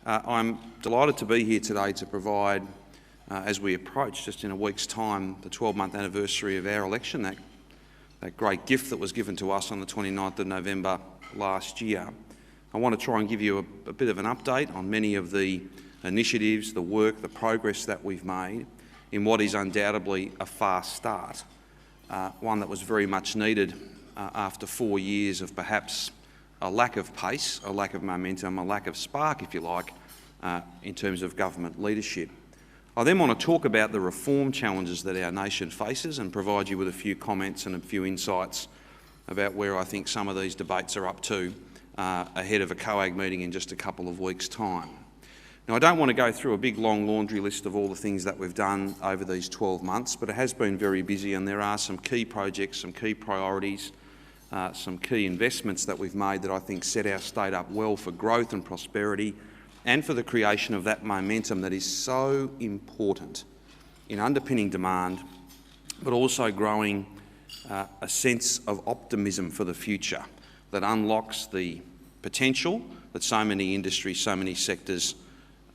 I'm delighted to be here today to provide, as we approach just in a week's time, the 12-month anniversary of our election, that great gift that was given to us on the 29th of November last year. I want to try and give you a bit of an update on many of the initiatives, the work, the progress that we've made in what is undoubtedly a fast start, one that was very much needed after 4 years of perhaps a lack of pace, a lack of momentum, a lack of spark, if you like, in terms of government leadership. I then want to talk about the reform challenges that our nation faces and provide you with a few comments and a few insights about where I think some of these debates are up to ahead of a COAG meeting in just a couple of weeks' time. Now, I don't want to go through a big long laundry list of all the things that we've done over these 12 months, but it has been very busy and there are some key projects, some key priorities, some key investments that we've made that I think set our state up well for growth and prosperity and for the creation of that momentum that is so important in underpinning demand, but also growing a sense of optimism for the future that unlocks the potential that so many industries, so many sectors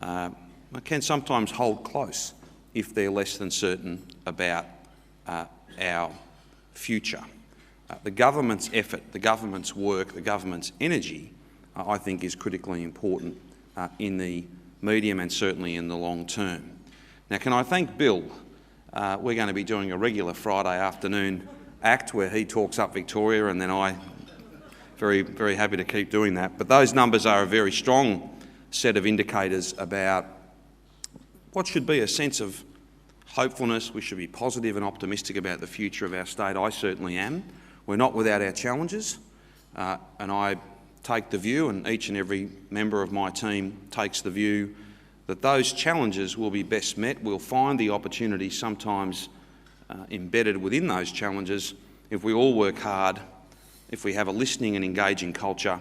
can sometimes hold close if they're less than certain about our future. The government's effort, the government's work, the government's energy, I think is critically important in the medium and certainly in the long term. Now, can I thank Bill? We're going to be doing a regular Friday afternoon act where he talks up Victoria and then I, very happy to keep doing that. But those numbers are a very strong set of indicators about what should be a sense of hopefulness. We should be positive and optimistic about the future of our state. I certainly am. We're not without our challenges, and I take the view, and each and every member of my team takes the view, that those challenges will be best met. We'll find the opportunity sometimes embedded within those challenges if we all work hard, if we have a listening and engaging culture,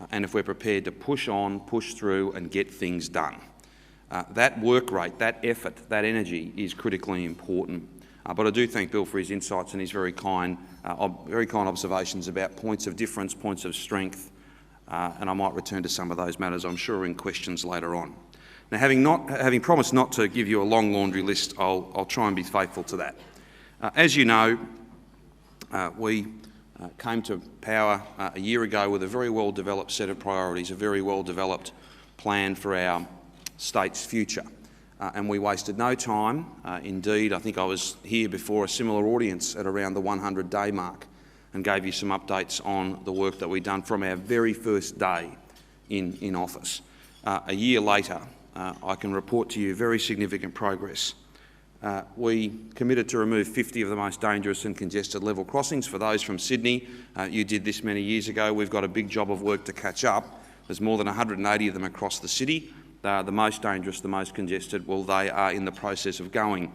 and if we're prepared to push on, push through and get things done. That work rate, that effort, that energy is critically important. But I do thank Bill for his insights and his very kind observations about points of difference, points of strength, and I might return to some of those matters, I'm sure, in questions later on. Now, having promised not to give you a long laundry list, I'll try and be faithful to that. As you know, we came to power a year ago with a very well-developed set of priorities, a very well-developed plan for our state's future. And we wasted no time. Indeed, I think I was here before a similar audience at around the 100-day mark and gave you some updates on the work that we'd done from our very first day in office. A year later, I can report to you very significant progress. We committed to remove 50 of the most dangerous and congested level crossings. For those from Sydney, you did this many years ago. We've got a big job of work to catch up. There's more than 180 of them across the city. They are the most dangerous, the most congested. Well, they are in the process of going.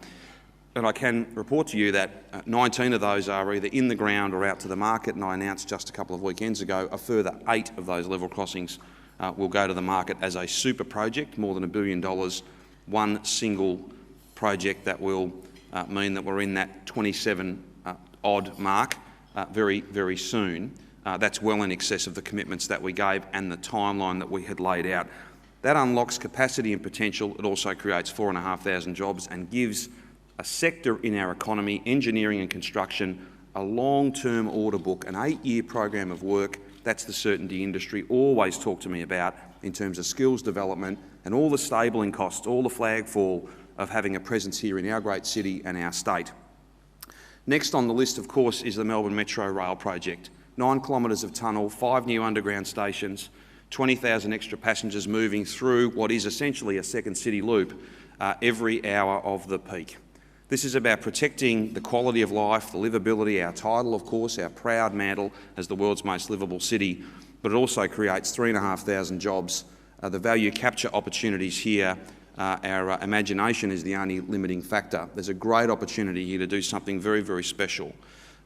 And I can report to you that 19 of those are either in the ground or out to the market, and I announced just a couple of weekends ago a further 8 of those level crossings will go to the market as a super project, more than $1 billion, one single project that will mean that we're in that 27 odd mark very soon. That's well in excess of the commitments that we gave and the timeline that we had laid out. That unlocks capacity and potential. It also creates 4,500 jobs and gives a sector in our economy, engineering and construction, a long-term order book, an 8-year program of work. That's the certainty industry always talk to me about in terms of skills development and all the stabling costs, all the flag fall of having a presence here in our great city and our state. Next on the list, of course, is the Melbourne Metro Rail project. 9 kilometres of tunnel, 5 new underground stations, 20,000 extra passengers moving through what is essentially a second city loop every hour of the peak. This is about protecting the quality of life, the livability, our title, of course, our proud mantle as the world's most livable city, but it also creates 3,500 jobs. The value capture opportunities here, our imagination is the only limiting factor. There's a great opportunity here to do something very special.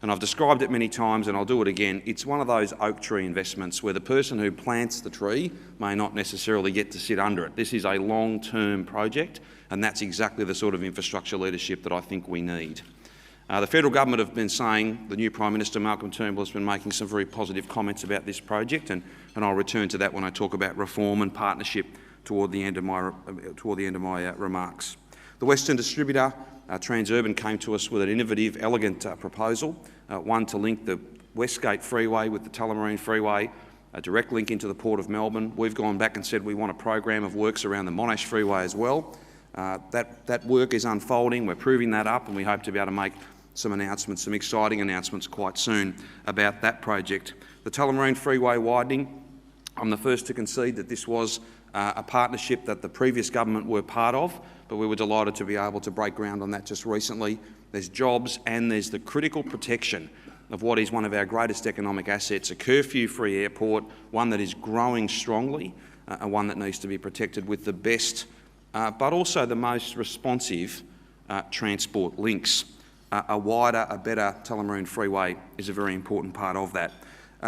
And I've described it many times and I'll do it again. It's one of those oak tree investments where the person who plants the tree may not necessarily get to sit under it. This is a long-term project and that's exactly the sort of infrastructure leadership that I think we need. The federal government have been saying, the new Prime Minister Malcolm Turnbull has been making some very positive comments about this project and I'll return to that when I talk about reform and partnership toward the end of my remarks. The Western distributor, Transurban, came to us with an innovative, elegant proposal, one to link the Westgate Freeway with the Tullamarine Freeway, a direct link into the Port of Melbourne. We've gone back and said we want a program of works around the Monash Freeway as well. That work is unfolding, we're proving that up, and we hope to be able to make some announcements, some exciting announcements quite soon about that project. The Tullamarine Freeway widening, I'm the first to concede that this was a partnership that the previous government were part of, but we were delighted to be able to break ground on that just recently. There's jobs and there's the critical protection of what is one of our greatest economic assets, a curfew-free airport, one that is growing strongly, and one that needs to be protected with the best, but also the most responsive transport links. A wider, a better Tullamarine Freeway is a very important part of that.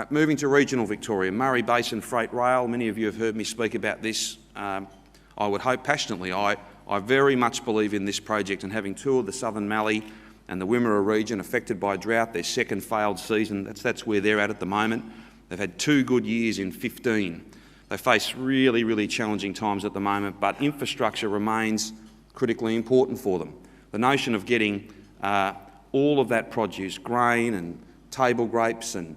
Moving to regional Victoria, Murray Basin Freight Rail, many of you have heard me speak about this, I would hope passionately. I very much believe in this project, and having toured the Southern Mallee and the Wimmera region affected by drought, their second failed season, that's where they're at the moment. They've had 2 good years in 15. They face really, really challenging times at the moment, but infrastructure remains critically important for them. The notion of getting all of that produce, grain and table grapes and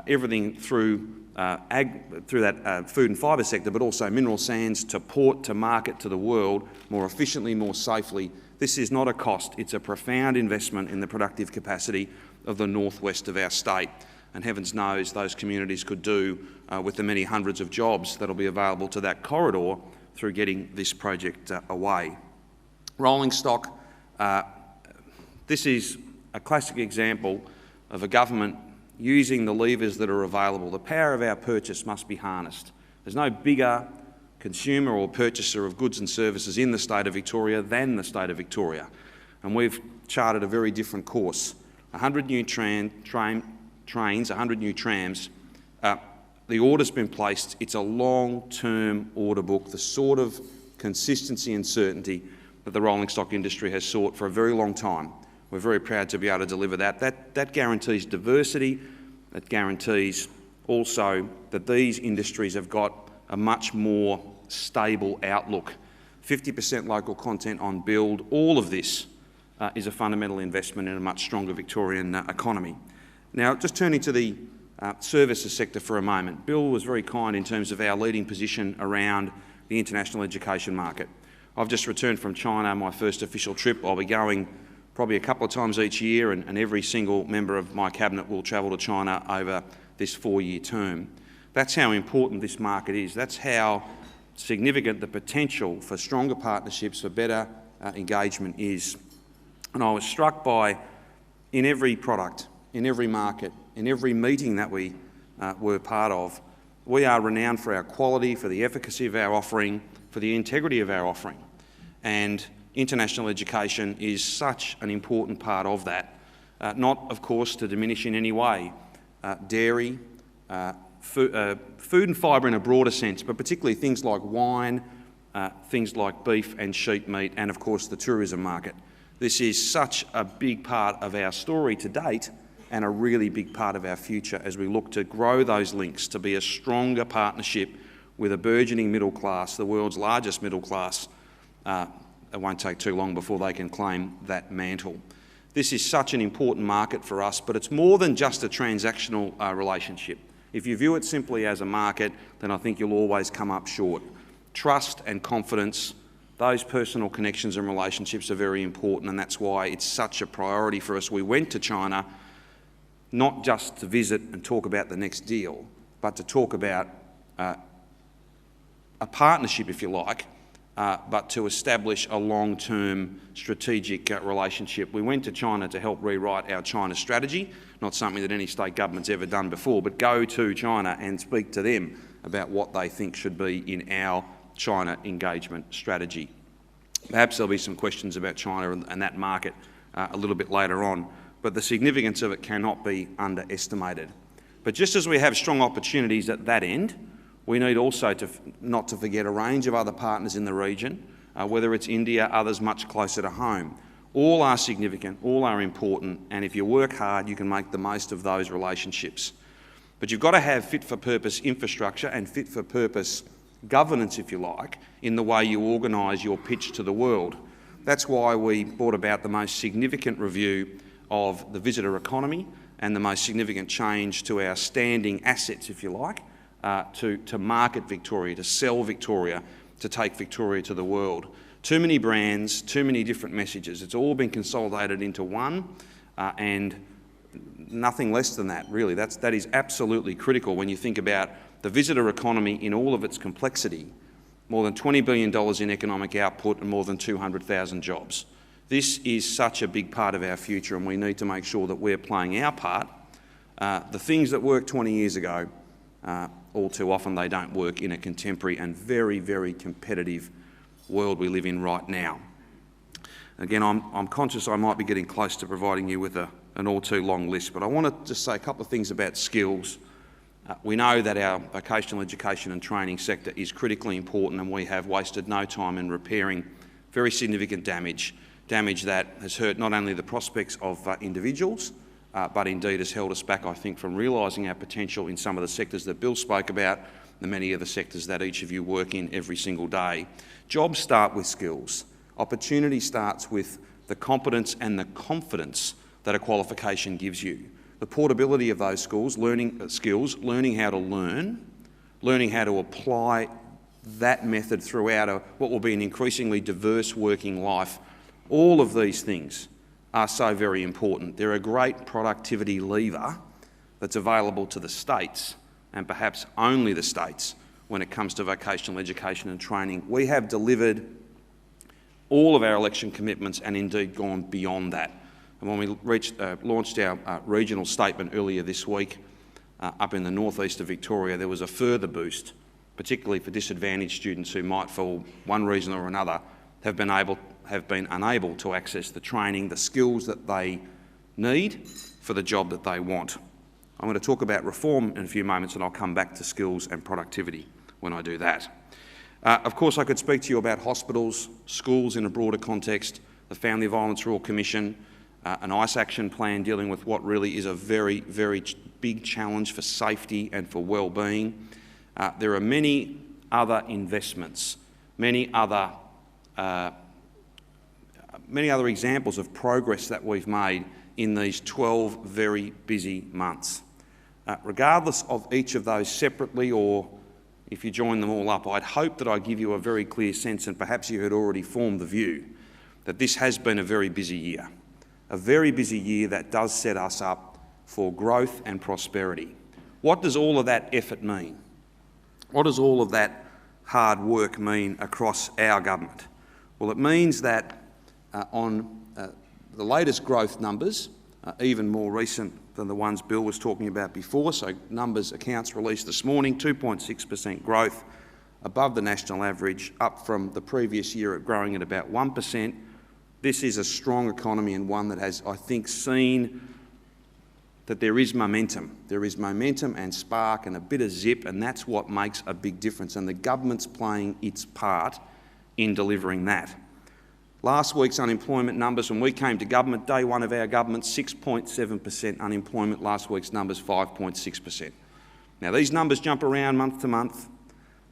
everything through that food and fibre sector, but also mineral sands to port, to market, to the world, more efficiently, more safely. This is not a cost, it's a profound investment in the productive capacity of the northwest of our state. And heavens knows those communities could do with the many hundreds of jobs that will be available to that corridor through getting this project away. Rolling stock, this is a classic example of a government using the levers that are available. The power of our purchase must be harnessed. There's no bigger consumer or purchaser of goods and services in the state of Victoria than the state of Victoria. And we've charted a very different course. 100 new trains, 100 new trams. The order's been placed. It's a long-term order book, the sort of consistency and certainty that the rolling stock industry has sought for a very long time. We're very proud to be able to deliver that. That guarantees diversity. That guarantees also that these industries have got a much more stable outlook. 50% local content on build. All of this is a fundamental investment in a much stronger Victorian economy. Now, just turning to the services sector for a moment. Bill was very kind in terms of our leading position around the international education market. I've just returned from China, my first official trip. I'll be going probably a couple of times each year, and every single member of my cabinet will travel to China over this 4-year term. That's how important this market is. That's how significant the potential for stronger partnerships, for better engagement is. And I was struck by, in every product, in every market, in every meeting that we were part of, we are renowned for our quality, for the efficacy of our offering, for the integrity of our offering. And international education is such an important part of that. Not, of course, to diminish in any way dairy, food and fibre in a broader sense, but particularly things like wine, things like beef and sheep meat, and of course the tourism market. This is such a big part of our story to date, and a really big part of our future as we look to grow those links, to be a stronger partnership with a burgeoning middle class, the world's largest middle class. It won't take too long before they can claim that mantle. This is such an important market for us, but it's more than just a transactional relationship. If you view it simply as a market, then I think you'll always come up short. Trust and confidence, those personal connections and relationships are very important, and that's why it's such a priority for us. We went to China not just to visit and talk about the next deal, but to talk about a partnership, if you like, but to establish a long-term strategic relationship. We went to China to help rewrite our China strategy, not something that any state government's ever done before, but go to China and speak to them about what they think should be in our China engagement strategy. Perhaps there'll be some questions about China and that market a little bit later on, but the significance of it cannot be underestimated. But just as we have strong opportunities at that end, we need also not to forget a range of other partners in the region, whether it's India, others much closer to home. All are significant, all are important, and if you work hard, you can make the most of those relationships. But you've got to have fit-for-purpose infrastructure and fit-for-purpose governance, if you like, in the way you organise your pitch to the world. That's why we brought about the most significant review of the visitor economy and the most significant change to our standing assets, if you like, to market Victoria, to sell Victoria, to take Victoria to the world. Too many brands, too many different messages. It's all been consolidated into one, and nothing less than that, really. That is absolutely critical when you think about the visitor economy in all of its complexity. More than $20 billion in economic output and more than 200,000 jobs. This is such a big part of our future, and we need to make sure that we're playing our part. The things that worked 20 years ago, all too often they don't work in a contemporary and very, very competitive world we live in right now. Again, I'm conscious I might be getting close to providing you with an all too long list, but I want to just say a couple of things about skills. We know that our vocational education and training sector is critically important, and we have wasted no time in repairing very significant damage that has hurt not only the prospects of individuals, but indeed has held us back, I think, from realising our potential in some of the sectors that Bill spoke about, and many of the sectors that each of you work in every single day. Jobs start with skills. Opportunity starts with the competence and the confidence that a qualification gives you. The portability of those skills, learning how to learn, learning how to apply that method throughout what will be an increasingly diverse working life. All of these things are so very important. They're a great productivity lever that's available to the states, and perhaps only the states, when it comes to vocational education and training. We have delivered all of our election commitments and indeed gone beyond that. And when we launched our regional statement earlier this week up in the northeast of Victoria, there was a further boost, particularly for disadvantaged students who might, for one reason or another, have been unable to access the training, the skills that they need for the job that they want. I'm going to talk about reform in a few moments, and I'll come back to skills and productivity when I do that. Of course, I could speak to you about hospitals, schools in a broader context, the Family Violence Royal Commission, an ICE action plan dealing with what really is a very, very big challenge for safety and for well-being. There are many other investments, many other examples of progress that we've made in these 12 very busy months. Regardless of each of those separately, or if you join them all up, I'd hope that I give you a very clear sense, and perhaps you had already formed the view, that this has been a very busy year. A very busy year that does set us up for growth and prosperity. What does all of that effort mean? What does all of that hard work mean across our government? Well, it means that on the latest growth numbers, even more recent than the ones Bill was talking about before, so accounts released this morning, 2.6% growth, above the national average, up from the previous year at growing at about 1%. This is a strong economy, and one that has, I think, seen that there is momentum. There is momentum and spark and a bit of zip, and that's what makes a big difference, and the government's playing its part in delivering that. Last week's unemployment numbers, when we came to government, day one of our government, 6.7% unemployment. Last week's numbers, 5.6%. Now, these numbers jump around month to month,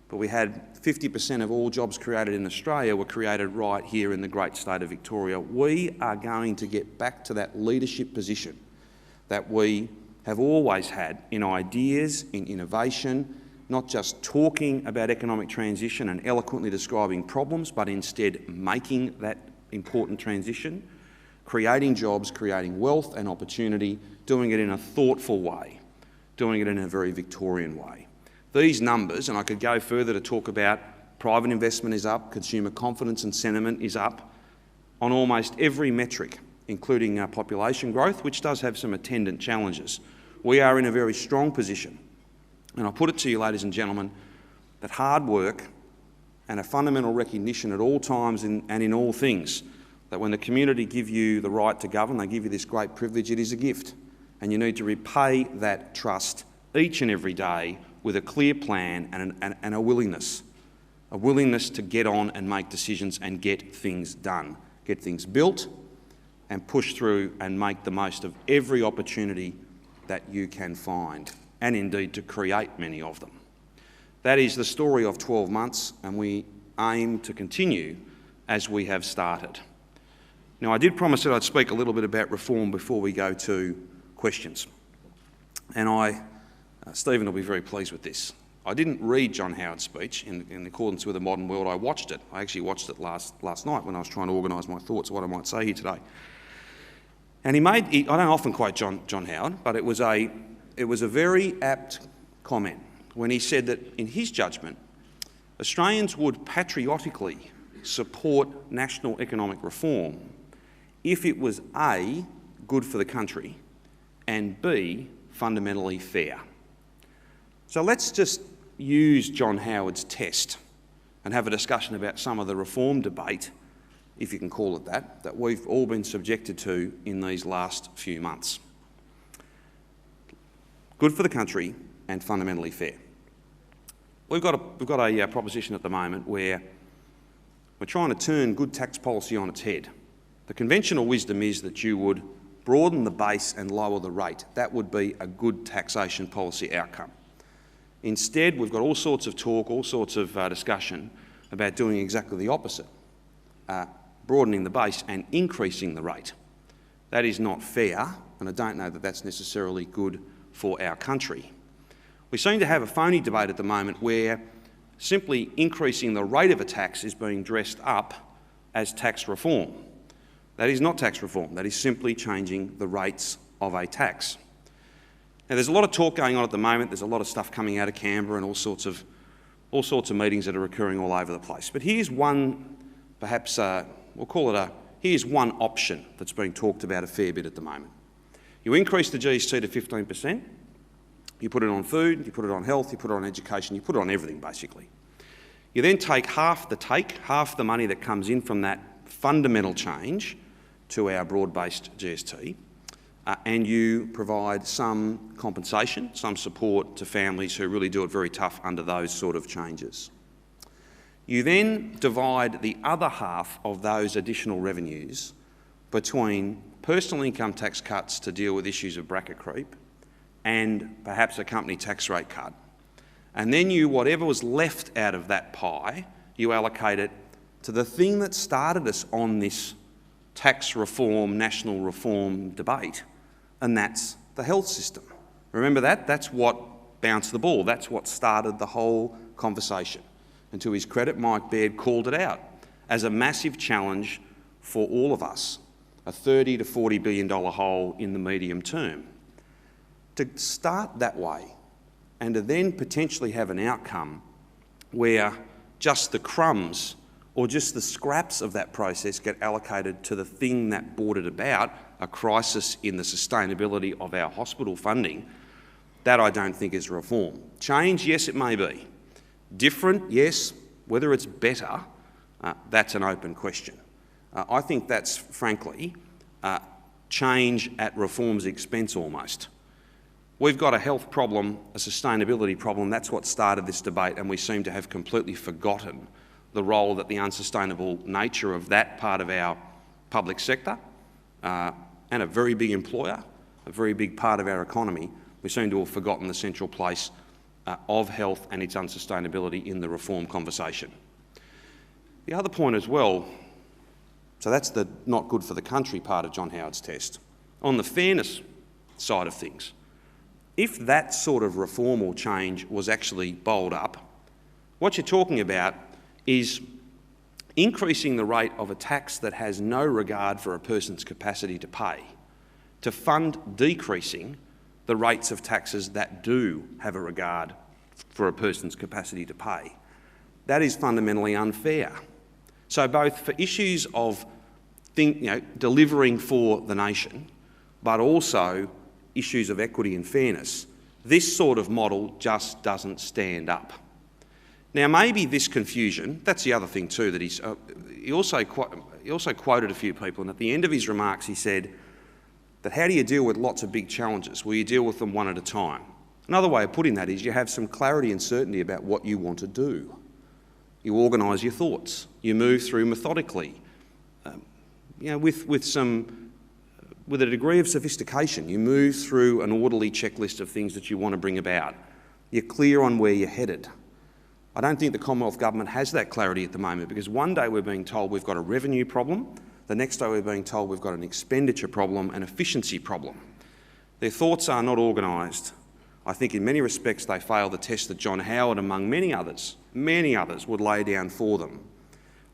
but we had 50% of all jobs created in Australia were created right here in the great state of Victoria. We are going to get back to that leadership position that we have always had in ideas, in innovation, not just talking about economic transition and eloquently describing problems, but instead making that important transition, creating jobs, creating wealth and opportunity, doing it in a thoughtful way, doing it in a very Victorian way. These numbers, and I could go further to talk about private investment is up, consumer confidence and sentiment is up on almost every metric, including population growth, which does have some attendant challenges. We are in a very strong position. And I put it to you, ladies and gentlemen, that hard work and a fundamental recognition at all times and in all things, that when the community give you the right to govern, they give you this great privilege, it is a gift. And you need to repay that trust each and every day with a clear plan and a willingness to get on and make decisions and get things done, get things built and push through and make the most of every opportunity that you can find, and indeed to create many of them. That is the story of 12 months, and we aim to continue as we have started. Now, I did promise that I'd speak a little bit about reform before we go to questions. And Stephen will be very pleased with this. I didn't read John Howard's speech in accordance with the modern world. I watched it. I actually watched it last night when I was trying to organise my thoughts of what I might say here today. And I don't often quote John Howard, but it was a very apt comment when he said that, in his judgment, Australians would patriotically support national economic reform if it was A, good for the country, and B, fundamentally fair. So let's just use John Howard's test and have a discussion about some of the reform debate, if you can call it that we've all been subjected to in these last few months. Good for the country and fundamentally fair. We've got a proposition at the moment where we're trying to turn good tax policy on its head. The conventional wisdom is that you would broaden the base and lower the rate. That would be a good taxation policy outcome. Instead, we've got all sorts of talk, all sorts of discussion about doing exactly the opposite, broadening the base and increasing the rate. That is not fair, and I don't know that that's necessarily good for our country. We seem to have a phony debate at the moment where simply increasing the rate of a tax is being dressed up as tax reform. That is not tax reform. That is simply changing the rates of a tax. Now, there's a lot of talk going on at the moment. There's a lot of stuff coming out of Canberra and all sorts of meetings that are occurring all over the place. But here's one, perhaps here's one option that's being talked about a fair bit at the moment. You increase the GST to 15%. You put it on food, you put it on health, you put it on education, you put it on everything, basically. You then take half the money that comes in from that fundamental change to our broad-based GST, and you provide some compensation, some support to families who really do it very tough under those sort of changes. You then divide the other half of those additional revenues between personal income tax cuts to deal with issues of bracket creep and perhaps a company tax rate cut. And then whatever was left out of that pie, you allocate it to the thing that started us on this tax reform, national reform debate, and that's the health system. Remember that? That's what bounced the ball. That's what started the whole conversation. And to his credit, Mike Baird called it out as a massive challenge for all of us, a $30 to $40 billion hole in the medium term. To start that way and to then potentially have an outcome where just the crumbs or just the scraps of that process get allocated to the thing that brought it about, a crisis in the sustainability of our hospital funding, that I don't think is reform. Change, yes, it may be. Different, yes. Whether it's better, that's an open question. I think that's, frankly, change at reform's expense almost. We've got a health problem, a sustainability problem. That's what started this debate, and we seem to have completely forgotten the role that the unsustainable nature of that part of our public sector and a very big employer, a very big part of our economy, we seem to have forgotten the central place of health and its unsustainability in the reform conversation. The other point as well, so that's the not good for the country part of John Howard's test. On the fairness side of things, if that sort of reform or change was actually bowled up, what you're talking about is increasing the rate of a tax that has no regard for a person's capacity to pay, to fund decreasing the rates of taxes that do have a regard for a person's capacity to pay. That is fundamentally unfair. So both for issues of delivering for the nation, but also issues of equity and fairness, this sort of model just doesn't stand up. Now, maybe this confusion, that's the other thing too, that he also quoted a few people, and at the end of his remarks he said that how do you deal with lots of big challenges? Well, you deal with them one at a time. Another way of putting that is you have some clarity and certainty about what you want to do. You organise your thoughts. You move through methodically, with a degree of sophistication. You move through an orderly checklist of things that you want to bring about. You're clear on where you're headed. I don't think the Commonwealth Government has that clarity at the moment, because one day we're being told we've got a revenue problem, the next day we're being told we've got an expenditure problem, an efficiency problem. Their thoughts are not organised. I think in many respects they fail the test that John Howard, among many others, would lay down for them.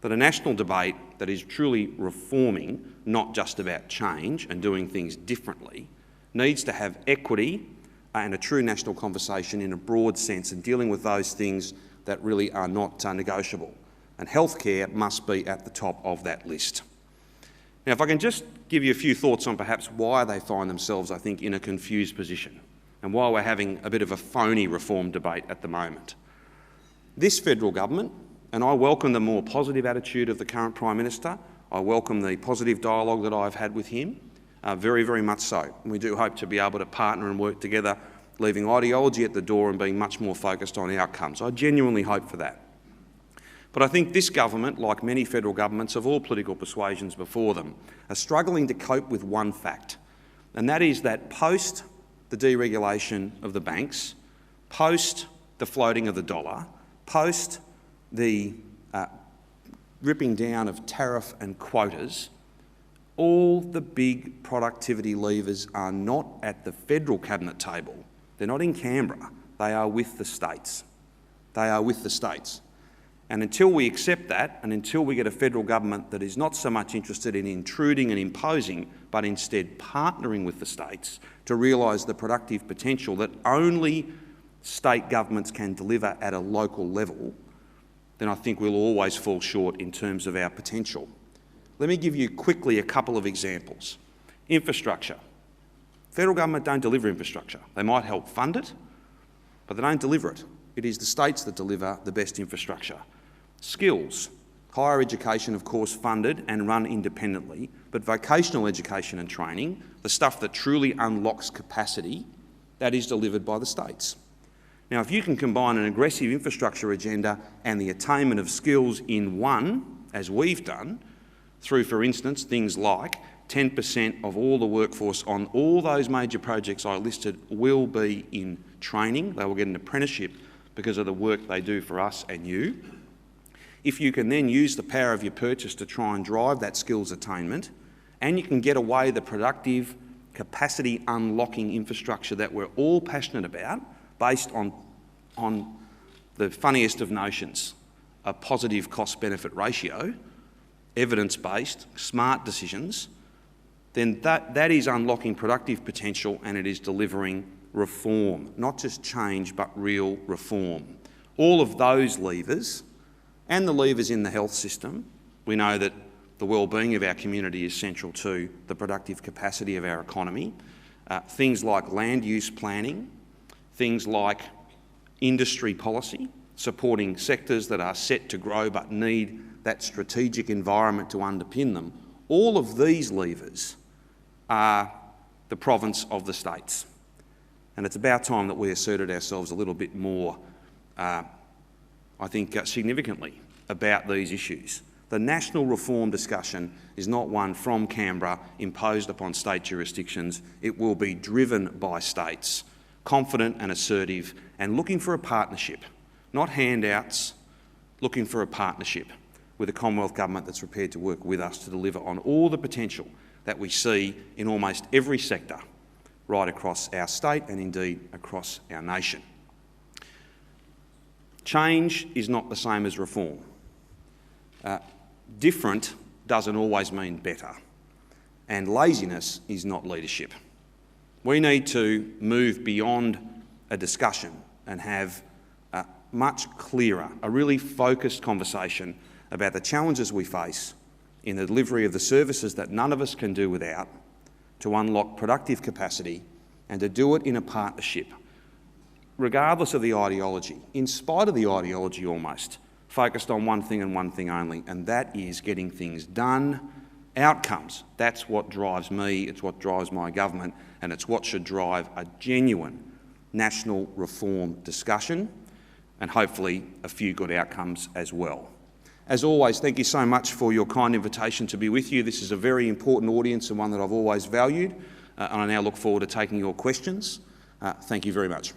That a national debate that is truly reforming, not just about change and doing things differently, needs to have equity and a true national conversation in a broad sense, and dealing with those things that really are not negotiable. And healthcare must be at the top of that list. Now, if I can just give you a few thoughts on perhaps why they find themselves, I think, in a confused position, and why we're having a bit of a phony reform debate at the moment. This federal government, and I welcome the more positive attitude of the current Prime Minister, I welcome the positive dialogue that I've had with him, very, very much so. And we do hope to be able to partner and work together, leaving ideology at the door and being much more focused on outcomes. I genuinely hope for that. But I think this government, like many federal governments of all political persuasions before them, are struggling to cope with one fact, and that is that post the deregulation of the banks, post the floating of the dollar, post the ripping down of tariff and quotas, all the big productivity levers are not at the federal cabinet table. They're not in Canberra. They are with the states. They are with the states. And until we accept that, and until we get a federal government that is not so much interested in intruding and imposing, but instead partnering with the states to realise the productive potential that only state governments can deliver at a local level, then I think we'll always fall short in terms of our potential. Let me give you quickly a couple of examples. Infrastructure. Federal government don't deliver infrastructure. They might help fund it, but they don't deliver it. It is the states that deliver the best infrastructure. Skills. Higher education, of course, funded and run independently, but vocational education and training, the stuff that truly unlocks capacity, that is delivered by the states. Now, if you can combine an aggressive infrastructure agenda and the attainment of skills in one, as we've done, through, for instance, things like 10% of all the workforce on all those major projects I listed will be in training. They will get an apprenticeship because of the work they do for us and you. If you can then use the power of your purchase to try and drive that skills attainment, and you can get away the productive, capacity unlocking infrastructure that we're all passionate about, based on the funniest of notions, a positive cost-benefit ratio, evidence-based, smart decisions, then that is unlocking productive potential, and it is delivering reform, not just change, but real reform. All of those levers, and the levers in the health system, we know that the well-being of our community is central to the productive capacity of our economy. Things like land use planning, things like industry policy, supporting sectors that are set to grow but need that strategic environment to underpin them. All of these levers are the province of the states. And it's about time that we asserted ourselves a little bit more, I think, significantly about these issues. The national reform discussion is not one from Canberra imposed upon state jurisdictions. It will be driven by states, confident and assertive, and looking for a partnership, not handouts, looking for a partnership with a Commonwealth Government that's prepared to work with us to deliver on all the potential that we see in almost every sector right across our state and indeed across our nation. Change is not the same as reform. Different doesn't always mean better, and laziness is not leadership. We need to move beyond a discussion and have a much clearer, a really focused conversation about the challenges we face in the delivery of the services that none of us can do without, to unlock productive capacity and to do it in a partnership, regardless of the ideology, in spite of the ideology almost, focused on one thing and one thing only, and that is getting things done, outcomes. That's what drives me, it's what drives my government, and it's what should drive a genuine national reform discussion, and hopefully a few good outcomes as well. As always, thank you so much for your kind invitation to be with you. This is a very important audience and one that I've always valued, and I now look forward to taking your questions. Thank you very much.